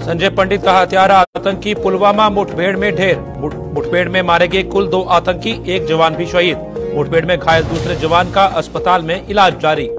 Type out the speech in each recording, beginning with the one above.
संजय पंडित का हत्यारा आतंकी पुलवामा मुठभेड़ में ढेर। मुठभेड़ में मारे गए कुल 2 आतंकी, 1 जवान भी शहीद। मुठभेड़ में घायल दूसरे जवान का अस्पताल में इलाज जारी।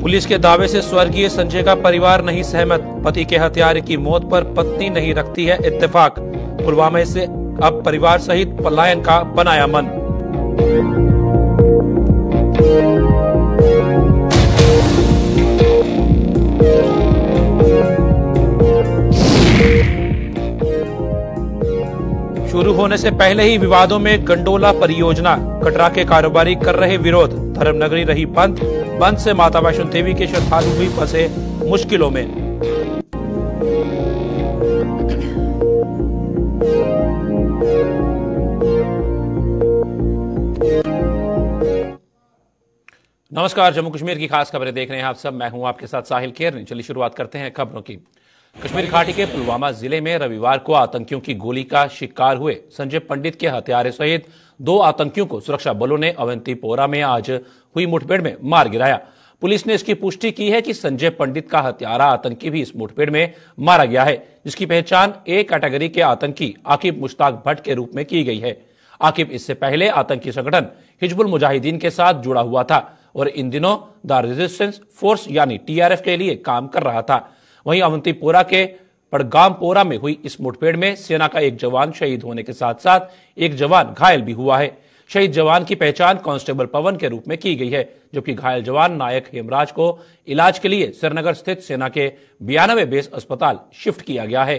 पुलिस के दावे से स्वर्गीय संजय का परिवार नहीं सहमत। पति के हत्यारे की मौत पर पत्नी नहीं रखती है इत्तेफाक। पुलवामा से अब परिवार सहित पलायन का बनाया मन। शुरू होने से पहले ही विवादों में गंडोला परियोजना। कटरा के कारोबारी कर रहे विरोध। धर्मनगरी रही बंद से माता वैष्णो देवी के श्रद्धालु भी फंसे मुश्किलों में। नमस्कार, जम्मू कश्मीर की खास खबरें देख रहे हैं आप सब। मैं हूं आपके साथ साहिल केरनी। चलिए शुरुआत करते हैं खबरों की। कश्मीर घाटी के पुलवामा जिले में रविवार को आतंकियों की गोली का शिकार हुए संजय पंडित के हत्यारे सहित 2 आतंकियों को सुरक्षा बलों ने अवंतीपोरा में आज हुई मुठभेड़ में मार गिराया। पुलिस ने इसकी पुष्टि की है कि संजय पंडित का हत्यारा आतंकी भी इस मुठभेड़ में मारा गया है, जिसकी पहचान ए कैटेगरी के आतंकी आकिब मुश्ताक भट्ट के रूप में की गई है। आकिब इससे पहले आतंकी संगठन हिजबुल मुजाहिदीन के साथ जुड़ा हुआ था और इन दिनों द रेजिस्टेंस फोर्स यानी TRF के लिए काम कर रहा था। वहीं अवंतीपोरा के पड़गामपोरा में हुई इस मुठभेड़ में सेना का 1 जवान शहीद होने के साथ साथ 1 जवान घायल भी हुआ है। शहीद जवान की पहचान कांस्टेबल पवन के रूप में की गई है, जबकि घायल जवान नायक हेमराज को इलाज के लिए श्रीनगर स्थित सेना के 92 बेस अस्पताल शिफ्ट किया गया है।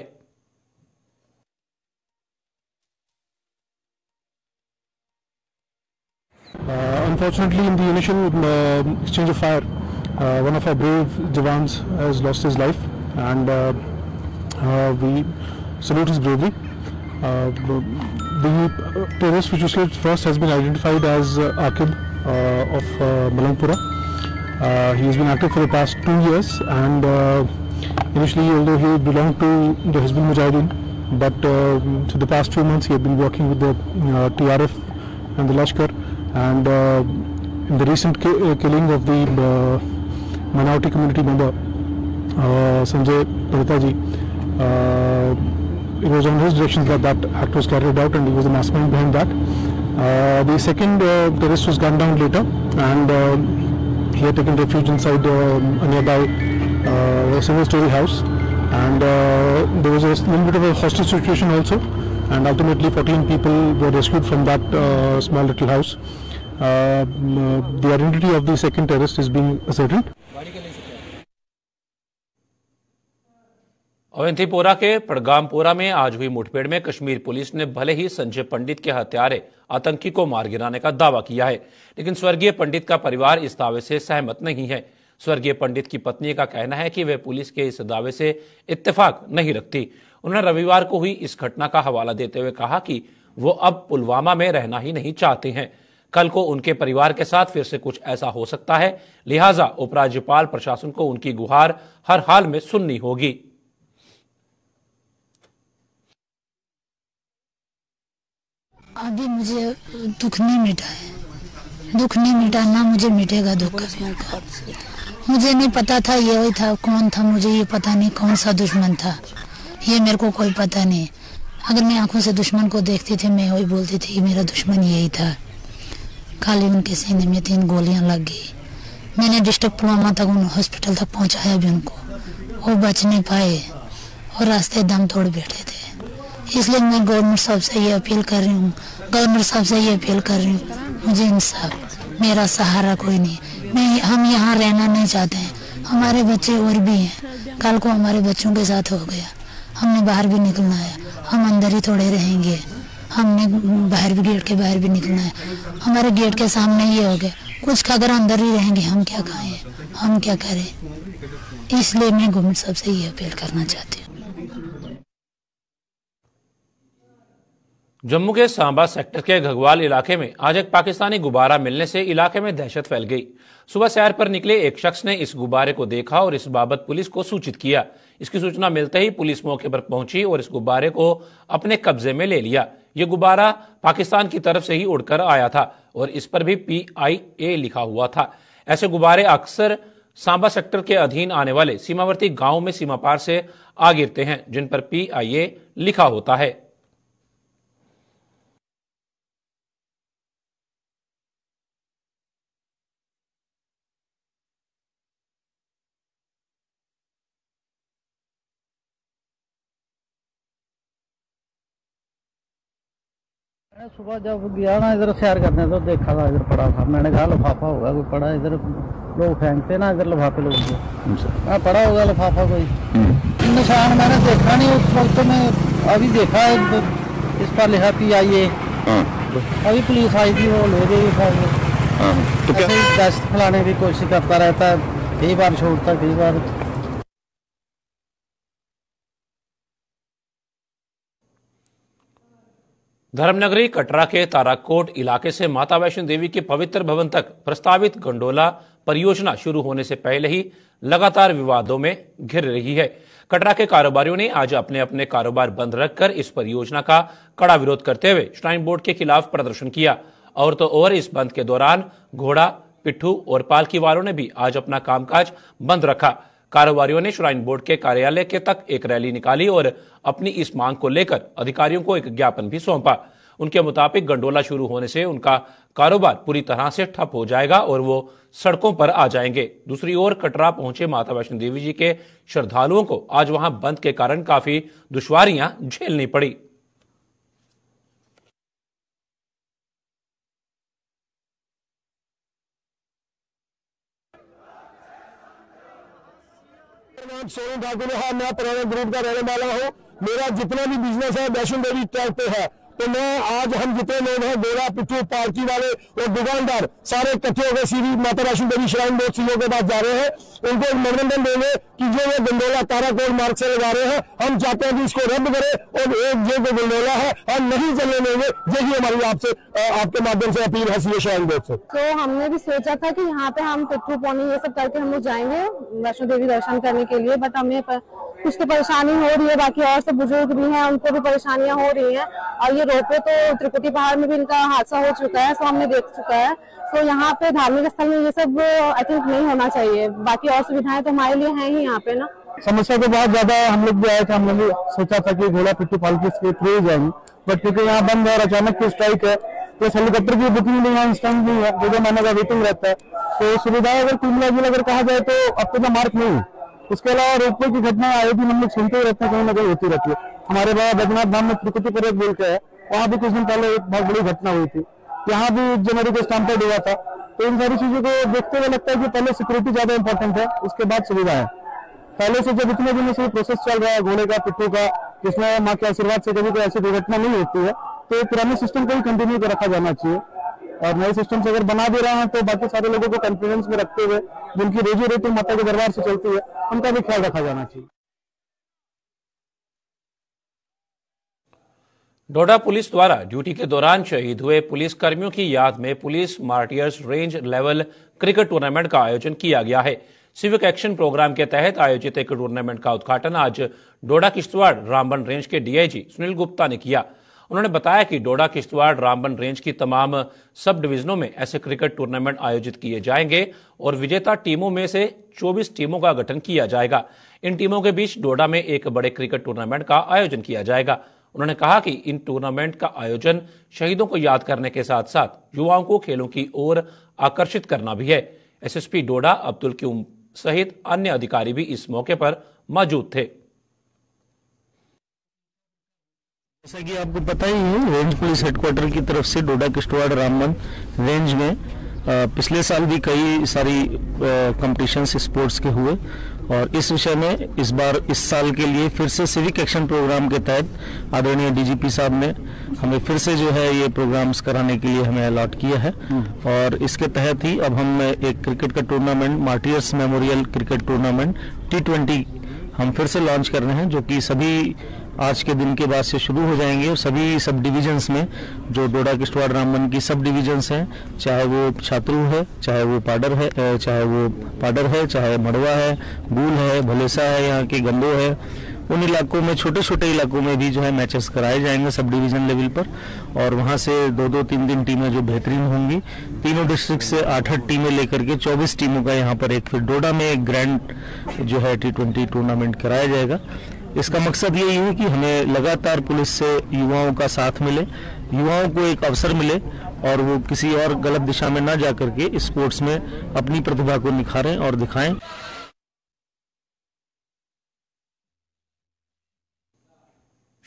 Unfortunately, in the initial exchange of fire, one of our brave Jawans has lost his life, and we salute his bravery. The terrorist which was killed first has been identified as Akib of Malangpura. He has been active for the past 2 years, and initially, although he belonged to the Hizbul Mujahideen, but for the past few months he had been working with the TRF and the Lashkar. And in the recent killing of the minority community member Sanjay Panditaji, it was on his direction that act was carried out, and he was the mastermind behind that. The second terrorist was gunned down later, and he had taken refuge inside a nearby single-story house, and there was a little bit of a hostage situation also, and ultimately 14 people were rescued from that small little house. The identity of the second terrorist is being ascertained. Awantipora के पड़गामपोरा में आज हुई मुठभेड़ में Kashmir police ने भले ही संजय पंडित के हत्यारे आतंकी को मार गिराने का दावा किया है, लेकिन स्वर्गीय पंडित का परिवार इस दावे से सहमत नहीं है। स्वर्गीय पंडित की पत्नी का कहना है कि वे पुलिस के इस दावे से इत्तेफाक नहीं रखती। उन्होंने रविवार को हुई इस घटना का हवाला देते हुए कहा कि वो अब पुलवामा में रहना ही नहीं चाहते हैं। कल को उनके परिवार के साथ फिर से कुछ ऐसा हो सकता है, लिहाजा उपराज्यपाल प्रशासन को उनकी गुहार हर हाल में सुननी होगी। अभी मुझे दुख नहीं मिटा है, दुख नहीं मिटा, ना मुझे मिटेगा दुख कभी उनका। मुझे नहीं पता था ये वही था, कौन था मुझे ये पता नहीं, कौन सा दुश्मन था ये मेरे को कोई पता नहीं। अगर मैं आंखों से दुश्मन को देखती थी, मैं वही बोलती थी मेरा दुश्मन यही था। खाली उनके सीने में 3 गोलियां लग गई। मैंने डिस्ट्रिक्ट पुलवामा तक उन हॉस्पिटल तक पहुंचाया भी उनको, वो बच नहीं पाए और रास्ते दम तोड़ बैठे थे। इसलिए मैं गवर्नमेंट साहब से ये अपील कर रही हूँ, मुझे इंसाफ, मेरा सहारा कोई नहीं। हम यहाँ रहना नहीं चाहते हैं, हमारे बच्चे और भी हैं। कल को हमारे बच्चों के साथ हो गया, हमने बाहर भी निकलना है, हम अंदर ही थोड़े रहेंगे, हमने बाहर भी गेट के बाहर भी निकलना है। हमारे गेट के सामने ये हो गया, कुछ अगर अंदर ही रहेंगे हम क्या खाएं, हम क्या करें। इसलिए मैं गवर्नमेंट साहब से ये अपील करना चाहती हूँ। जम्मू के सांबा सेक्टर के घगवाल इलाके में आज एक पाकिस्तानी गुब्बारा मिलने से इलाके में दहशत फैल गई। सुबह सैर पर निकले एक शख्स ने इस गुब्बारे को देखा और इस बाबत पुलिस को सूचित किया। इसकी सूचना मिलते ही पुलिस मौके पर पहुंची और इस गुब्बारे को अपने कब्जे में ले लिया। ये गुब्बारा पाकिस्तान की तरफ से ही उड़कर आया था और इस पर भी PIA लिखा हुआ था। ऐसे गुब्बारे अक्सर सांबा सेक्टर के अधीन आने वाले सीमावर्ती गांव में सीमा पार से आ गिरते हैं, जिन पर PIA लिखा होता है। सुबह जब गया ना इधर सैर करने तो देखा था इधर पड़ा था। मैंने कहा लिफाफा होगा कोई पड़ा, इधर लोग फेंकते ना इधर लिफाफे लोग पड़ा होगा लिफाफा कोई। निशान मैंने देखा नहीं उस वक्त में, अभी देखा इस पर लिखा PIA। अभी पुलिस आई थी वो ले गई। तो क्या दहशत फैलाने की कोशिश करता रहता है, कई बार छोड़ता कई बार। धर्मनगरी कटरा के ताराकोट इलाके से माता वैष्णो देवी के पवित्र भवन तक प्रस्तावित गंडोला परियोजना शुरू होने से पहले ही लगातार विवादों में घिर रही है। कटरा के कारोबारियों ने आज अपने अपने कारोबार बंद रखकर इस परियोजना का कड़ा विरोध करते हुए श्राइन बोर्ड के खिलाफ प्रदर्शन किया। और तो और इस बंद के दौरान घोड़ा, पिट्ठू और पालकी वालों ने भी आज अपना कामकाज बंद रखा। कारोबारियों ने श्राइन बोर्ड के कार्यालय के तक एक रैली निकाली और अपनी इस मांग को लेकर अधिकारियों को एक ज्ञापन भी सौंपा। उनके मुताबिक गंडोला शुरू होने से उनका कारोबार पूरी तरह से ठप हो जाएगा और वो सड़कों पर आ जाएंगे। दूसरी ओर कटरा पहुंचे माता वैष्णो देवी जी के श्रद्धालुओं को आज वहां बंद के कारण काफी दुश्वारियां झेलनी पड़ी। सोनू ठाकुर, हाँ मैं पुराने ग्रुप का रहने वाला हूँ। मेरा जितना भी बिजनेस है वैष्णो देवी ट्रैक पे है। तो मैं आज हम जितने लोग हैं, गोरा, पिट्ठू, पालकी वाले और दुकानदार सारे इकट्ठे होकर Shri Mata Vaishno Devi shrine board CO के पास जा रहे हैं। उनको एक मनोरंजन देंगे कि जो ये गंडोला ताराकोट मार्ग से लगा रहे हैं, हम चाहते हैं कि इसको रद्द करें और एक जो गंडोला है हम नहीं चलने देंगे। यही हमारी आपसे आपके माध्यम से अपील है सीओ श्राइन बोर्ड से। तो हमने भी सोचा था कि यहाँ पे हम पिट्ठू पौनी ये सब करके हम लोग जाएंगे वैष्णो देवी दर्शन करने के लिए, बट हमें कुछ तो परेशानी हो रही है। बाकी और सब बुजुर्ग भी हैं, उनको भी परेशानियां हो रही हैं। और ये रोपवे तो त्रिकुटी पहाड़ में भी इनका हादसा हो चुका है, तो हमने देख चुका है। तो यहाँ पे धार्मिक स्थल में ये सब आई थिंक नहीं होना चाहिए। बाकी और सुविधाएं तो हमारे लिए हैं ही यहाँ पे ना। समस्या तो बहुत ज्यादा है। हम लोग भी आए थे, हमने भी सोचा था कि घोड़ा, पिट्ठू, पालकी के थ्रू जाएंगे, बट क्योंकि यहाँ बंद है और अचानक की स्ट्राइक है, तो हेलीकॉप्टर की बुकिंग भी यहाँ इंस्टेंट नहीं है, 2 महीने का वेटिंग रहता है। तो सुविधाएं अगर कुल मिला अगर कहा जाए तो अब तो मार्क नहीं है। उसके अलावा रोपवे की घटना आए दिन हम लोग सुनते ही रहते हैं, कहीं ना कहीं होती रहती है। हमारे बाबा बैद्यनाथ धाम में त्रिकुटी पर एक बोल के है, वहाँ भी कुछ दिन पहले एक बहुत बड़ी घटना हुई थी। यहाँ भी जनवरी को स्टैम्पेड हुआ था। तो इन सारी चीजों को देखते हुए लगता है कि पहले सिक्योरिटी ज्यादा इंपॉर्टेंट है, उसके बाद सुविधा है। पहले से जब इतने दिनों से प्रोसेस चल रहा है घोड़े का, पिट्ठू का, जिसमें माँ के आशीर्वाद से कभी कोई ऐसी दुर्घटना नहीं होती है, तो पुराने सिस्टम को ही कंटिन्यू कर रखा जाना चाहिए। और नए सिस्टम से अगर बना दे रहे हैं तो बाकी सारे लोगों को कॉन्फिडेंस में रखते हुए जिनकी रोजी रोटी माता के दरबार से चलती है, उनका भी ख्याल रखा जाना चाहिए। डोडा पुलिस द्वारा ड्यूटी के दौरान शहीद हुए पुलिस कर्मियों की याद में police martyrs range level cricket tournament का आयोजन किया गया है। सिविक एक्शन प्रोग्राम के तहत आयोजित एक टूर्नामेंट का उद्घाटन आज डोडा किश्तवाड़ रामबन रेंज के DIG सुनील गुप्ता ने किया। उन्होंने बताया कि डोडा किश्तवाड़ रामबन रेंज की तमाम सब डिवीजनों में ऐसे क्रिकेट टूर्नामेंट आयोजित किए जाएंगे और विजेता टीमों में से 24 टीमों का गठन किया जाएगा। इन टीमों के बीच डोडा में एक बड़े क्रिकेट टूर्नामेंट का आयोजन किया जाएगा। उन्होंने कहा कि इन टूर्नामेंट का आयोजन शहीदों को याद करने के साथ साथ युवाओं को खेलों की ओर आकर्षित करना भी है। SSP डोडा अब्दुल क्यूम सहित अन्य अधिकारी भी इस मौके पर मौजूद थे। जैसा कि आपको पता ही है, रेंज पुलिस हेडक्वार्टर की तरफ से डोडा किश्तवाड़ रामबन रेंज में पिछले साल भी कई सारी कॉम्पिटिशन्स स्पोर्ट्स के हुए और इस विषय में इस बार इस साल के लिए फिर से सिविक एक्शन प्रोग्राम के तहत आदरणीय DGP साहब ने हमें फिर से जो है ये प्रोग्राम्स कराने के लिए हमें अलॉट किया है। और इसके तहत ही अब हम एक क्रिकेट का tournament martyrs memorial cricket tournament T20 हम फिर से लॉन्च कर रहे हैं, जो कि सभी आज के दिन के बाद से शुरू हो जाएंगे और सभी सब डिविजन्स में जो डोडा किश्तवाड़ रामबन की सब डिविजन्स हैं, चाहे वो छात्रू है, चाहे वो पाडर है, चाहे मड़वा है, गूल है, भलेसा है, यहाँ के गंदो है, उन इलाकों में छोटे छोटे इलाकों में भी जो है मैचेस कराए जाएंगे सब डिवीजन लेवल पर। और वहां से 2-2, 3-3 टीमें जो बेहतरीन होंगी, तीनों डिस्ट्रिक्ट से 8-8 टीमें लेकर के 24 टीमों का यहाँ पर एक फिर डोडा में एक ग्रैंड जो है T20 टूर्नामेंट कराया जाएगा। इसका मकसद यही है कि हमें लगातार पुलिस से युवाओं का साथ मिले, युवाओं को एक अवसर मिले और वो किसी और गलत दिशा में ना जा करके स्पोर्ट्स में अपनी प्रतिभा को निखारें और दिखाएं।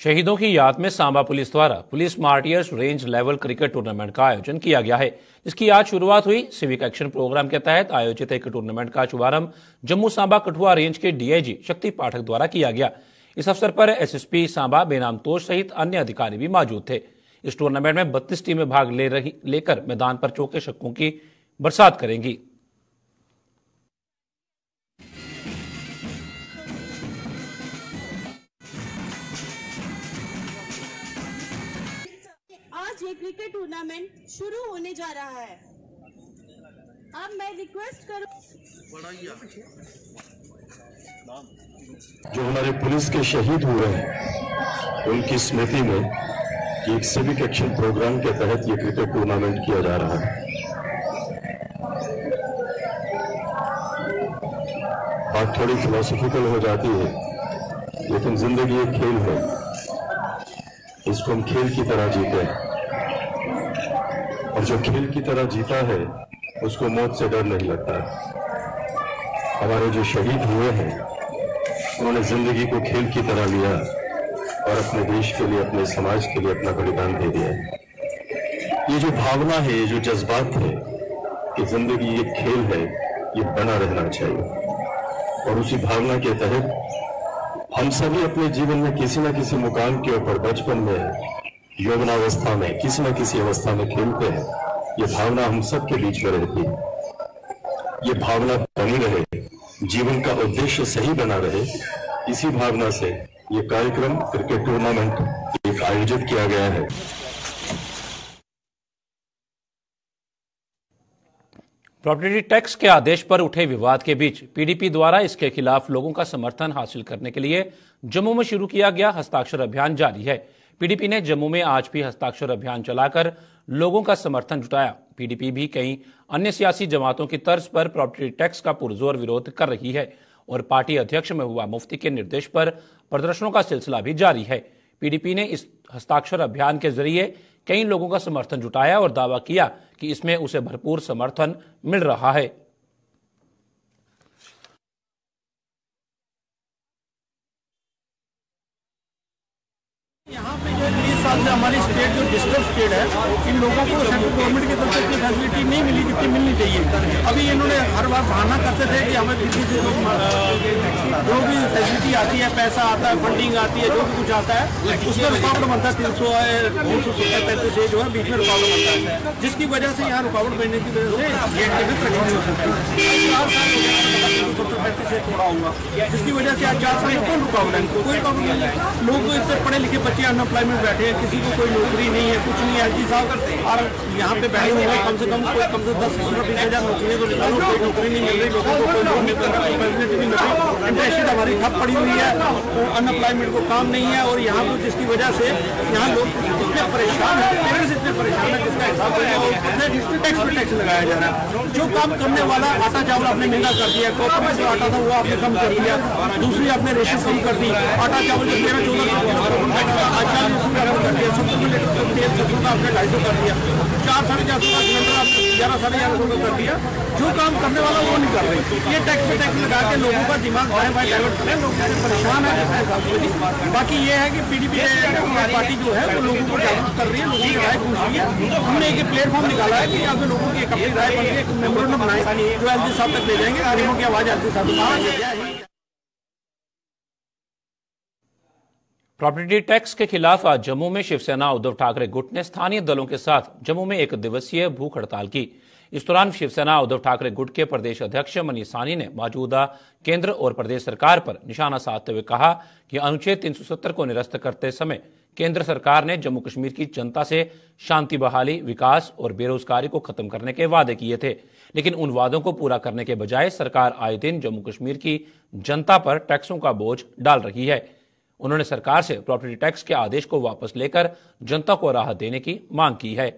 शहीदों की याद में सांबा पुलिस द्वारा police martyrs range level cricket tournament का आयोजन किया गया है, जिसकी आज शुरुआत हुई। सिविक एक्शन प्रोग्राम के तहत आयोजित एक टूर्नामेंट का शुभारंभ जम्मू सांबा कठुआ रेंज के डीआईजी शक्ति पाठक द्वारा किया गया। इस अवसर पर एसएसपी सांबा बेनाम तोश सहित अन्य अधिकारी भी मौजूद थे। इस टूर्नामेंट में 32 टीमें भाग लेकर मैदान पर चौके छक्कों की बरसात करेंगी। आज ये क्रिकेट टूर्नामेंट शुरू होने जा रहा है। अब मैं रिक्वेस्ट करूं जो हमारे पुलिस के शहीद हुए हैं उनकी स्मृति में एक सिविक एक्शन प्रोग्राम के तहत ये क्रिकेट टूर्नामेंट किया जा रहा है। बात थोड़ी फिलोसॉफिकल हो जाती है, लेकिन जिंदगी एक खेल है, इसको हम खेल की तरह जीते हैं और जो खेल की तरह जीता है उसको मौत से डर नहीं लगता। हमारे जो शहीद हुए हैं उन्होंने जिंदगी को खेल की तरह लिया और अपने देश के लिए, अपने समाज के लिए अपना बलिदान दे दिया। ये जो भावना है, ये जो जज्बात है कि जिंदगी एक खेल है, ये बना रहना चाहिए। और उसी भावना के तहत हम सभी अपने जीवन में किसी न किसी मुकाम के ऊपर बचपन में, यौवनावस्था में, किसी न किसी अवस्था में खेलते हैं। ये भावना हम सबके बीच में रहती है। ये भावना बनी रहे, जीवन का उद्देश्य सही बना रहे, इसी भावना से ये कार्यक्रम क्रिकेट टूर्नामेंट एक आयोजित किया गया है। प्रॉपर्टी टैक्स के आदेश पर उठे विवाद के बीच पीडीपी द्वारा इसके खिलाफ लोगों का समर्थन हासिल करने के लिए जम्मू में शुरू किया गया हस्ताक्षर अभियान जारी है। पीडीपी ने जम्मू में आज भी हस्ताक्षर अभियान चलाकर लोगों का समर्थन जुटाया। पीडीपी भी कई अन्य सियासी जमातों की तर्ज पर प्रॉपर्टी टैक्स का पुरजोर विरोध कर रही है और पार्टी अध्यक्ष महबूबा मुफ्ती के निर्देश पर प्रदर्शनों का सिलसिला भी जारी है। पीडीपी ने इस हस्ताक्षर अभियान के जरिए कई लोगों का समर्थन जुटाया और दावा किया कि इसमें उसे भरपूर समर्थन मिल रहा है। यहाँ पे जो 30 साल से हमारी स्टेट जो डिस्टर्ब स्टेट है, इन लोगों को सेंट्रल गवर्नमेंट की तरफ से इतनी फैसिलिटी नहीं मिली जितनी मिलनी चाहिए। अभी इन्होंने हर बार बहाना करते थे कि हमें दिल्ली से जो भी फैसिलिटी आती है, पैसा आता है, फंडिंग आती है, जो भी कुछ आता है, उसमें रुकावट बनता है। 300-270-35 से जो है बीच में रुकावट बनता है, जिसकी वजह से यहाँ रुकावट बनने की वजह से गेट के भी प्रगति हो सकती है। 4 साल हो गया 335 से थोड़ा हुआ, जिसकी वजह से आज 4 साल में कोई रुकावट है, कोई रुकावट नहीं है। लोग इतने पढ़े लिखे बच्चे अनएम्प्लॉयमेंट बैठे हैं, किसी को कोई नौकरी नहीं है, कुछ नहीं है। जी साहब, और यहाँ पे बैठे हुए कम से 10-15-20 हज़ार नौकरियाँ तो निकालो, कोई नौकरी नहीं मिल रही, लोगों को कोई लोन नहीं मिल रहा, फैसिलिटी नहीं मिल रही, इंडस्ट्री हमारी ठप पड़ी हुई है, अनएम्प्लॉयमेंट को काम नहीं है। और यहाँ पर जिसकी वजह से यहाँ लोग इतने परेशान हैं, पेरेंट्स इतने परेशान है, जिसका हिसाब है और टैक्स पे टैक्स लगाया जा रहा है। जो काम करने वाला आटा चावल आपने महंगा कर दिया, कॉपर में जो आटा था वो आपने कम कर दिया, दूसरी आपने रेशें कम कर दी। आटा चावल जो 13-14 आज 40 रुपये कर दिया, 70 लीटर तेल 70 का आपने 250 कर दिया, 4-450 का सिलेंडर आपने 11-11.5 कर दिया। जो काम करने वाला वो नहीं कर रहे। ये टैक्स पे टैक्स लगा के लोगों का दिमाग दाएं बाएं डाइवर्ट करें, लोग परेशान है। बाकी ये है कि पीडीपी पार्टी जो है वो लोगों को जागरूक कर रही है, लोगों की राय पूछ रही है। हमने एक प्लेटफॉर्म निकाला है कि यहाँ पे लोगों की अपनी राय बन के एक मेमोरेंडम बनाए जो एलजी साहब तक ले जाएंगे, गरीबों की आवाज एलजी साहब तक। प्रॉपर्टी टैक्स के खिलाफ आज जम्मू में शिवसेना उद्धव ठाकरे गुट ने स्थानीय दलों के साथ जम्मू में एक दिवसीय भूख हड़ताल की। इस दौरान शिवसेना उद्धव ठाकरे गुट के प्रदेश अध्यक्ष मनीष साहनी ने मौजूदा केंद्र और प्रदेश सरकार पर निशाना साधते हुए कहा कि अनुच्छेद 370 को निरस्त करते समय केंद्र सरकार ने जम्मू कश्मीर की जनता से शांति बहाली, विकास और बेरोजगारी को खत्म करने के वादे किए थे, लेकिन उन वादों को पूरा करने के बजाय सरकार आए दिन जम्मू कश्मीर की जनता पर टैक्सों का बोझ डाल रही है। उन्होंने सरकार से प्रॉपर्टी टैक्स के आदेश को वापस लेकर जनता को राहत देने की मांग की है।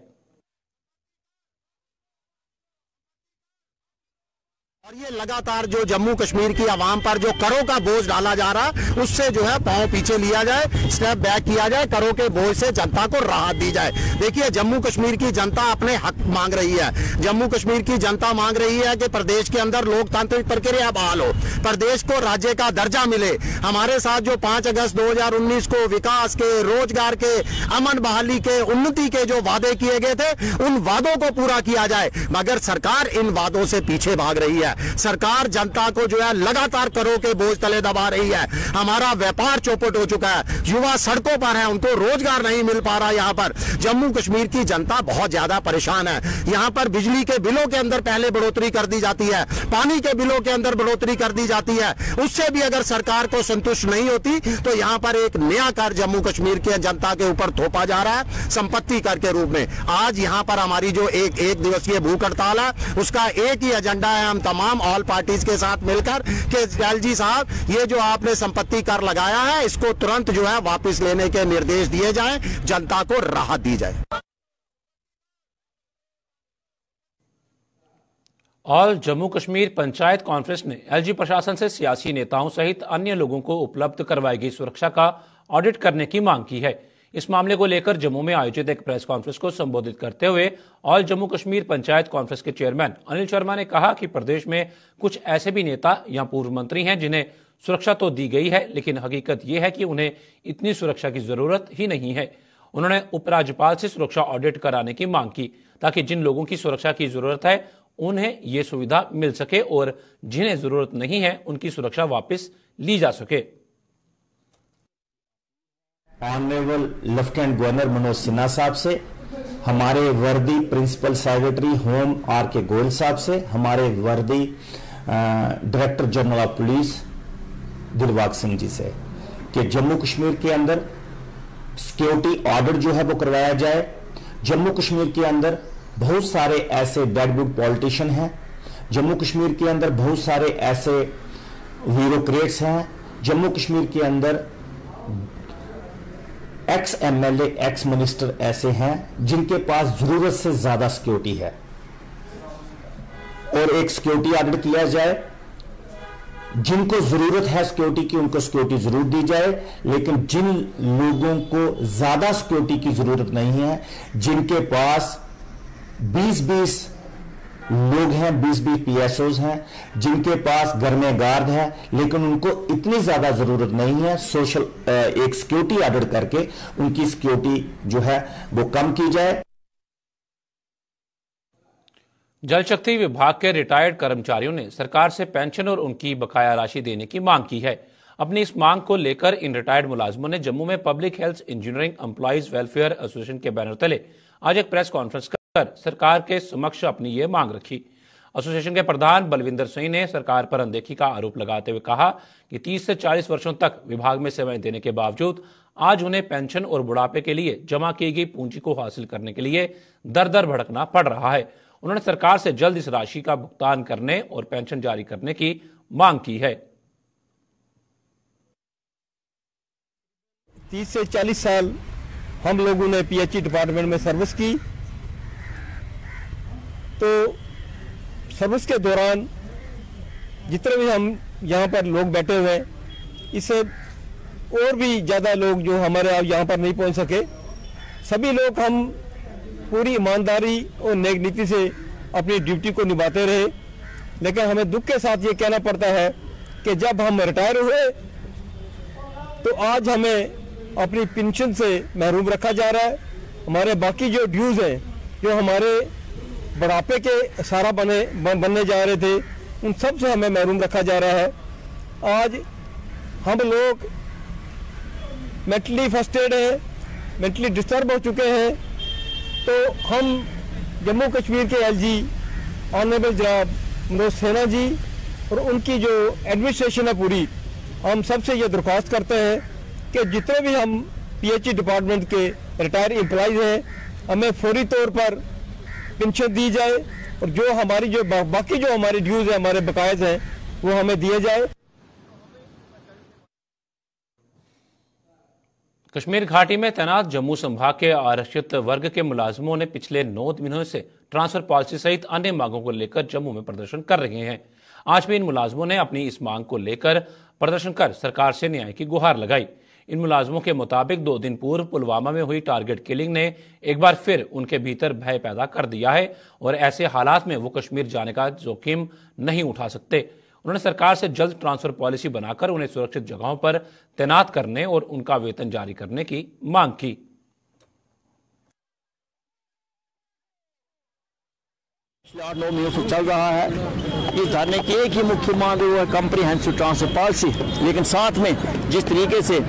और ये लगातार जो जम्मू कश्मीर की आवाम पर जो करों का बोझ डाला जा रहा है, उससे जो है पांव पीछे लिया जाए, स्टेप बैक किया जाए, करों के बोझ से जनता को राहत दी जाए। देखिए, जम्मू कश्मीर की जनता अपने हक मांग रही है। जम्मू कश्मीर की जनता मांग रही है कि प्रदेश के अंदर लोकतांत्रिक प्रक्रिया बहाल हो, प्रदेश को राज्य का दर्जा मिले। हमारे साथ जो 5 अगस्त 2019 को विकास के, रोजगार के, अमन बहाली के, उन्नति के जो वादे किए गए थे, उन वादों को पूरा किया जाए। मगर सरकार इन वादों से पीछे भाग रही है। सरकार जनता को जो है लगातार करों के बोझ तले दबा रही है। हमारा व्यापार चौपट हो चुका है, युवा सड़कों पर है, उनको रोजगार नहीं मिल पा रहा। यहाँ पर जम्मू कश्मीर की जनता बहुत ज्यादा परेशान है। यहाँ पर बिजली के बिलों के अंदर पहले बढ़ोतरी कर दी जाती है, पानी के बिलों के अंदर बढ़ोतरी कर दी जाती है। उससे भी अगर सरकार को संतुष्ट नहीं होती तो यहाँ पर एक नया कर जम्मू कश्मीर की जनता के ऊपर थोपा जा रहा है, संपत्ति कर के रूप में। आज यहाँ पर हमारी जो एक दिवसीय भूख हड़ताल है, उसका एक ही एजेंडा है, हम तमाम ऑल पार्टीज के साथ मिलकर कि एलजी साहब, ये जो आपने संपत्ति कर लगाया है, इसको तुरंत जो है वापस लेने के निर्देश दिए जाएं, जनता को राहत दी जाए। ऑल जम्मू कश्मीर पंचायत कॉन्फ्रेंस ने एलजी प्रशासन से सियासी नेताओं सहित अन्य लोगों को उपलब्ध करवाई गई सुरक्षा का ऑडिट करने की मांग की है। इस मामले को लेकर जम्मू में आयोजित एक प्रेस कॉन्फ्रेंस को संबोधित करते हुए ऑल जम्मू कश्मीर पंचायत कॉन्फ्रेंस के चेयरमैन अनिल शर्मा ने कहा कि प्रदेश में कुछ ऐसे भी नेता या पूर्व मंत्री हैं जिन्हें सुरक्षा तो दी गई है, लेकिन हकीकत यह है कि उन्हें इतनी सुरक्षा की जरूरत ही नहीं है। उन्होंने उपराज्यपाल से सुरक्षा ऑडिट कराने की मांग की ताकि जिन लोगों की सुरक्षा की जरूरत है उन्हें ये सुविधा मिल सके और जिन्हें जरूरत नहीं है उनकी सुरक्षा वापस ली जा सके। Honourable lieutenant governor Manoj Sinha साहब से, हमारे वर्दी प्रिंसिपल सेक्रेटरी होम आर के गोयल साहब से, हमारे वर्दी director general of police Dilbag Singh ji से कि जम्मू कश्मीर के अंदर सिक्योरिटी ऑडिट जो है वो करवाया जाए। जम्मू कश्मीर के अंदर बहुत सारे ऐसे डेडवुड पॉलिटिशियन हैं, जम्मू कश्मीर के अंदर बहुत सारे ऐसे ब्यूरोक्रेट्स हैं, जम्मू कश्मीर के अंदर एक्स एमएलए, एक्स मिनिस्टर ऐसे हैं जिनके पास जरूरत से ज्यादा सिक्योरिटी है, और एक सिक्योरिटी ऑडिट किया जाए। जिनको जरूरत है सिक्योरिटी की उनको सिक्योरिटी जरूर दी जाए, लेकिन जिन लोगों को ज्यादा सिक्योरिटी की जरूरत नहीं है, जिनके पास 20-20 लोग हैं, 20-20 पीएसओज हैं, जिनके पास घर में गार्ड है, लेकिन उनको इतनी ज्यादा जरूरत नहीं है, सोशल एक सिक्योरिटी ऑडिट करके उनकी सिक्योरिटी जो है वो कम की जाए। जल शक्ति विभाग के रिटायर्ड कर्मचारियों ने सरकार से पेंशन और उनकी बकाया राशि देने की मांग की है। अपनी इस मांग को लेकर इन रिटायर्ड मुलाजिमों ने जम्मू में public health engineering employees welfare association के बैनर तले आज एक प्रेस कॉन्फ्रेंस कर सरकार के समक्ष अपनी ये मांग रखी। एसोसिएशन के प्रधान बलविंदर सिंह ने सरकार पर अनदेखी का आरोप लगाते हुए कहा कि 30 से 40 वर्षों तक विभाग में सेवाएं देने के बावजूद आज उन्हें पेंशन और बुढ़ापे के लिए जमा की गई पूंजी को हासिल करने के लिए दर दर भटकना पड़ रहा है। उन्होंने सरकार से जल्द इस राशि का भुगतान करने और पेंशन जारी करने की मांग की है। 30 से 40 साल हम लोगों ने पीएचई डिपार्टमेंट में सर्विस की, तो सर्विस के दौरान जितने भी हम यहाँ पर लोग बैठे हुए हैं, इससे और भी ज़्यादा लोग जो हमारे यहाँ पर नहीं पहुँच सके, सभी लोग हम पूरी ईमानदारी और नेक नीति से अपनी ड्यूटी को निभाते रहे। लेकिन हमें दुख के साथ ये कहना पड़ता है कि जब हम रिटायर हुए तो आज हमें अपनी पेंशन से महरूम रखा जा रहा है। हमारे बाकी जो ड्यूज हैं, जो हमारे बुढ़ापे के सारा बनने जा रहे थे, उन सब से हमें महरूम रखा जा रहा है। आज हम लोग मेंटली फ्रस्ट्रेटेड हैं, मेंटली डिस्टर्ब हो चुके हैं। तो हम जम्मू कश्मीर के एलजी ऑनरेबल जनाब मनोज सिन्हा जी और उनकी जो एडमिनिस्ट्रेशन है पूरी, हम सबसे ये दरख्वास्त करते हैं कि जितने भी हम PHE डिपार्टमेंट के रिटायर्ड एम्प्लॉइज हैं, हमें फौरी तौर पर पेंशन दी जाए और जो हमारी जो बाकी जो हमारी ड्यूज है, हमारे बकायद हैं, वो हमें दिए जाए। कश्मीर घाटी में तैनात जम्मू संभाग के आरक्षित वर्ग के मुलाजिमों ने पिछले 9 दिनों से ट्रांसफर पॉलिसी सहित अन्य मांगों को लेकर जम्मू में प्रदर्शन कर रहे हैं। आज भी इन मुलाजिमों ने अपनी इस मांग को लेकर प्रदर्शन कर सरकार से न्याय की गुहार लगाई। इन मुलाजिमों के मुताबिक 2 दिन पूर्व पुलवामा में हुई टारगेट किलिंग ने एक बार फिर उनके भीतर भय पैदा कर दिया है और ऐसे हालात में वो कश्मीर जाने का जोखिम नहीं उठा सकते। उन्होंने सरकार से जल्द ट्रांसफर पॉलिसी बनाकर उन्हें सुरक्षित जगहों पर तैनात करने और उनका वेतन जारी करने की मांग की। पिछले 8-9 महीनों से चल रहा है। इस धरने की एक ही मुख्य मांग है, वो है कॉम्प्रिहेंसिव ट्रांसफर पॉलिसी। लेकिन साथ में जिस तरीके से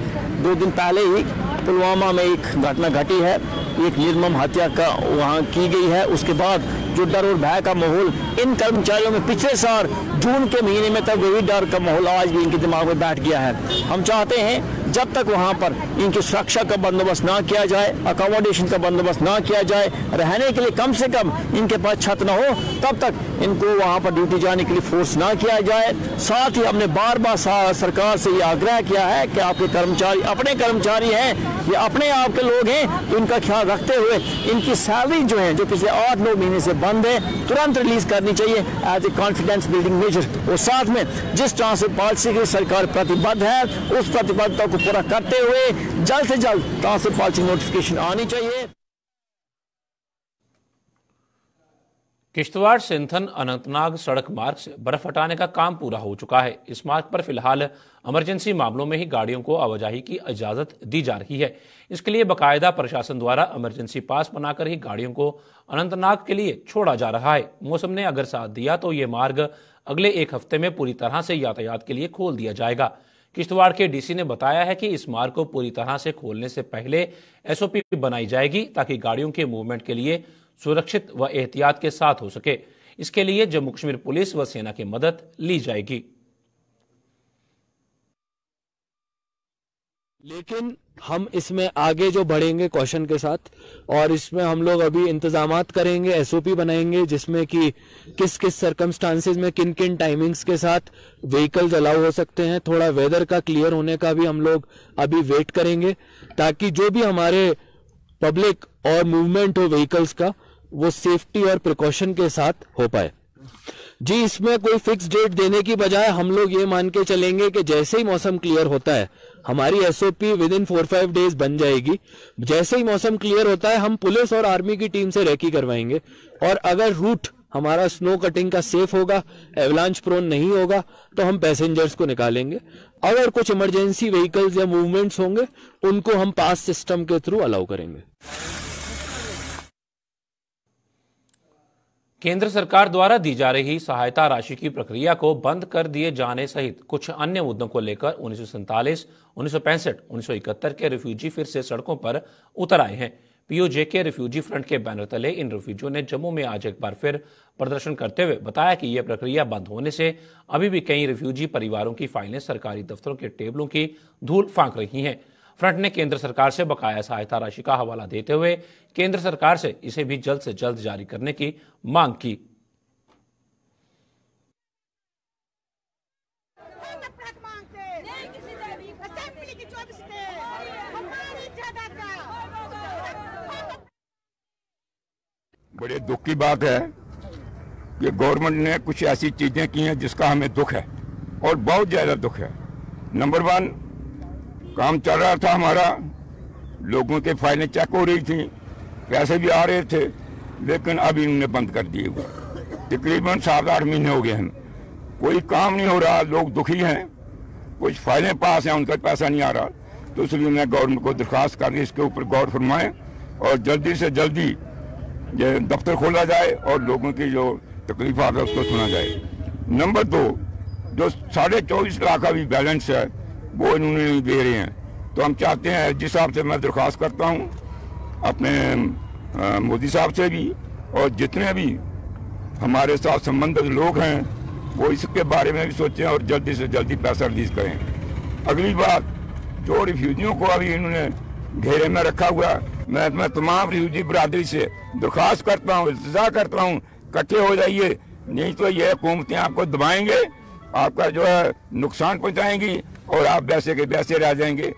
2 दिन पहले ही पुलवामा में एक घटना घटी है, एक निर्मम हत्या का वहाँ की गई है, उसके बाद जो डर और भय का माहौल इन कर्मचारियों में पिछले साल जून के महीने में तक वही डर का माहौल आज भी इनके दिमाग में बैठ गया है। हम चाहते हैं जब तक वहाँ पर इनकी सुरक्षा का बंदोबस्त ना किया जाए, अकोमोडेशन का बंदोबस्त ना किया जाए, रहने के लिए कम से कम इनके पास छत ना हो, तब तक इनको वहाँ पर ड्यूटी जाने के लिए फोर्स ना किया जाए। साथ ही हमने बार बार सरकार से ये आग्रह किया है कि आपके कर्मचारी अपने कर्मचारी हैं, ये अपने आप के लोग हैं, तो इनका ख्याल रखते हुए इनकी सैलरी जो है, जो पिछले 8-9 महीने से बंद है, तुरंत रिलीज करनी चाहिए as a confidence building measure. और साथ में जिस ट्रांसफर पॉलिसी की सरकार प्रतिबद्ध है, उस प्रतिबद्धता को पूरा करते हुए जल्द से जल्द ट्रांसफर पॉलिसी नोटिफिकेशन आनी चाहिए। किश्तवाड़ सिंथन अनंतनाग सड़क मार्ग से बर्फ हटाने का काम पूरा हो चुका है। इस मार्ग पर फिलहाल इमरजेंसी मामलों में ही गाड़ियों को आवाजाही की इजाजत दी जा रही है। इसके लिए बाकायदा प्रशासन द्वारा इमरजेंसी पास बनाकर ही गाड़ियों को अनंतनाग के लिए छोड़ा जा रहा है। मौसम ने अगर साथ दिया तो ये मार्ग अगले 1 हफ्ते में पूरी तरह से यातायात के लिए खोल दिया जाएगा। किश्तवाड़ के डीसी ने बताया है कि इस मार्ग को पूरी तरह से खोलने से पहले SOP बनाई जाएगी ताकि गाड़ियों के मूवमेंट के लिए सुरक्षित व एहतियात के साथ हो सके। इसके लिए जम्मू कश्मीर पुलिस व सेना की मदद ली जाएगी। लेकिन हम इसमें आगे जो बढ़ेंगे कौशन के साथ, और इसमें हम लोग अभी इंतजामात करेंगे, SOP बनाएंगे जिसमें कि किस किस सर्कमस्टांसेस में किन किन टाइमिंग्स के साथ व्हीकल्स अलाउ हो सकते हैं। थोड़ा वेदर का क्लियर होने का भी हम लोग अभी वेट करेंगे ताकि जो भी हमारे पब्लिक और मूवमेंट हो व्हीकल्स का, वो सेफ्टी और प्रिकॉशन के साथ हो पाए। जी, इसमें कोई फिक्स डेट देने की बजाय हम लोग ये मान के चलेंगे कि जैसे ही मौसम क्लियर होता है हमारी SOP विदिन 4-5 डेज बन जाएगी। जैसे ही मौसम क्लियर होता है हम पुलिस और आर्मी की टीम से रेकी करवाएंगे, और अगर रूट हमारा स्नो कटिंग का सेफ होगा, एवलांच प्रोन नहीं होगा, तो हम पैसेंजर्स को निकालेंगे। अगर कुछ इमरजेंसी व्हीकल्स या मूवमेंट्स होंगे उनको हम पास सिस्टम के थ्रू अलाउ करेंगे। केंद्र सरकार द्वारा दी जा रही सहायता राशि की प्रक्रिया को बंद कर दिए जाने सहित कुछ अन्य मुद्दों को लेकर 1947, 1965, 1971 के रिफ्यूजी फिर से सड़कों पर उतर आए हैं। POJ के रिफ्यूजी फ्रंट के बैनर तले इन रिफ्यूजियों ने जम्मू में आज एक बार फिर प्रदर्शन करते हुए बताया कि यह प्रक्रिया बंद होने से अभी भी कई रिफ्यूजी परिवारों की फाइलें सरकारी दफ्तरों के टेबलों की धूल फांक रही हैं। फ्रंट ने केंद्र सरकार से बकाया सहायता राशि का हवाला देते हुए केंद्र सरकार से इसे भी जल्द से जल्द जारी करने की मांग की। बड़े दुख की बात है कि गवर्नमेंट ने कुछ ऐसी चीजें की हैं जिसका हमें दुख है और बहुत ज्यादा दुख है। नंबर 1, काम चल रहा था हमारा, लोगों के फाइलें चेक हो रही थी, पैसे भी आ रहे थे, लेकिन अभी इन्होंने बंद कर दिए हुए। तकरीबन 7-8 महीने हो गए हैं, कोई काम नहीं हो रहा, लोग दुखी हैं, कुछ फाइलें पास हैं, उनका पैसा नहीं आ रहा। तो इसलिए मैं गवर्नमेंट को दरख्वास्त कर दी इसके ऊपर गौर फरमाएं और जल्दी से जल्दी ये दफ्तर खोला जाए और लोगों की जो तकलीफ आ रहा है उसको सुना जाए। नंबर 2, जो 24.5 लाख का भी बैलेंस है वो इन्होंने नहीं दे रहे हैं। तो हम चाहते हैं, जिस हिसाब से मैं दरख्वास्त करता हूँ अपने मोदी साहब से भी और जितने भी हमारे साथ संबंधित लोग हैं वो इसके बारे में भी सोचें और जल्दी से जल्दी पैसा रिलीज करें। अगली बात, जो रिफ्यूजियों को अभी इन्होंने घेरे में रखा हुआ, मैं तमाम रिफ्यूजी बरादरी से दरख्वास्त करता हूँ, इल्तिजा करता हूँ, इकट्ठे हो जाइए, नहीं तो ये हुकूमतें आपको दबाएंगे, आपका जो है नुकसान पहुँचाएंगी और आप वैसे के वैसे रह जाएंगे।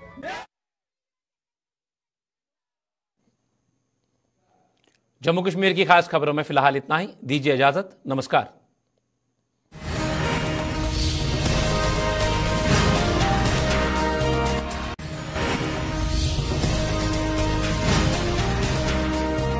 जम्मू कश्मीर की खास खबरों में फिलहाल इतना ही। दीजिए इजाजत। नमस्कार।